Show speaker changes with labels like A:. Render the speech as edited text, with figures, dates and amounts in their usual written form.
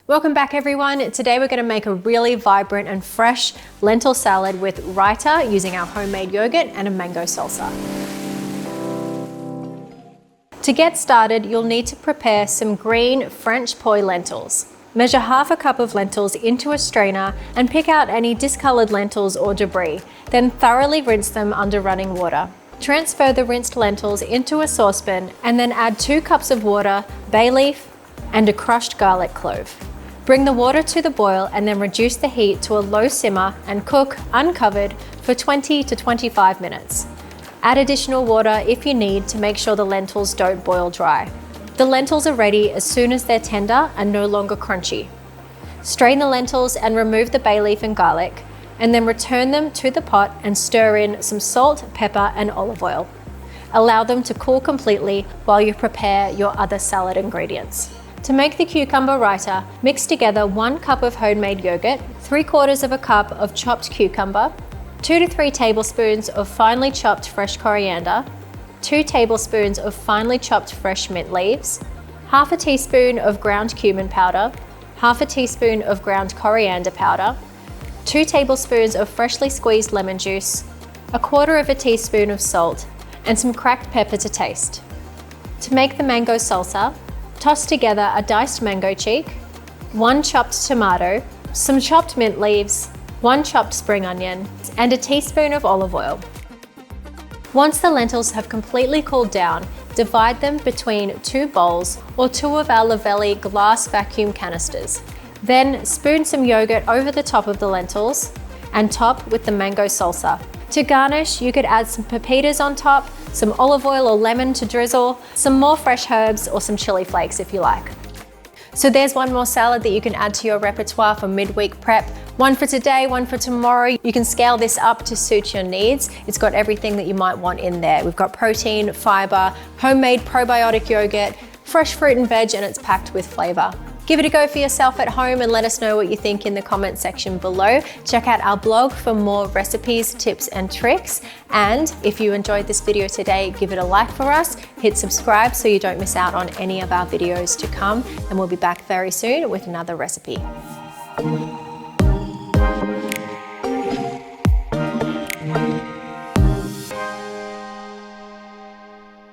A: Welcome back everyone. Today we're going to make a really vibrant and fresh lentil salad with raita using our homemade yogurt and a mango salsa. To get started, you'll need to prepare some green French poi lentils. Measure half a cup of lentils into a strainer and pick out any discolored lentils or debris. Then thoroughly rinse them under running water. Transfer the rinsed lentils into a saucepan and then add 2 cups of water, bay leaf, and a crushed garlic clove. Bring the water to the boil and then reduce the heat to a low simmer and cook uncovered for 20 to 25 minutes. Add additional water if you need to make sure the lentils don't boil dry. The lentils are ready as soon as they're tender and no longer crunchy. Strain the lentils and remove the bay leaf and garlic, and then return them to the pot and stir in some salt, pepper, and olive oil. Allow them to cool completely while you prepare your other salad ingredients. To make the cucumber raita, mix together 1 cup of homemade yogurt, 3/4 of a cup of chopped cucumber, 2 to 3 tablespoons of finely chopped fresh coriander, 2 tablespoons of finely chopped fresh mint leaves, half a teaspoon of ground cumin powder, half a teaspoon of ground coriander powder, 2 tablespoons of freshly squeezed lemon juice, 1/4 teaspoon of salt, and some cracked pepper to taste. To make the mango salsa, toss together a diced mango cheek, 1 chopped tomato, some chopped mint leaves, 1 chopped spring onion, and a teaspoon of olive oil. Once the lentils have completely cooled down, divide them between 2 bowls or 2 of our Luvele glass vacuum canisters. Then spoon some yogurt over the top of the lentils and top with the mango salsa. To garnish, you could add some pepitas on top, some olive oil or lemon to drizzle, some more fresh herbs or some chili flakes if you like. So there's one more salad that you can add to your repertoire for midweek prep. One for today, one for tomorrow. You can scale this up to suit your needs. It's got everything that you might want in there. We've got protein, fibre, homemade probiotic yogurt, fresh fruit and veg, and it's packed with flavour. Give it a go for yourself at home and let us know what you think in the comment section below. Check out our blog for more recipes, tips and tricks. And if you enjoyed this video today, give it a like for us, hit subscribe so you don't miss out on any of our videos to come, and we'll be back very soon with another recipe.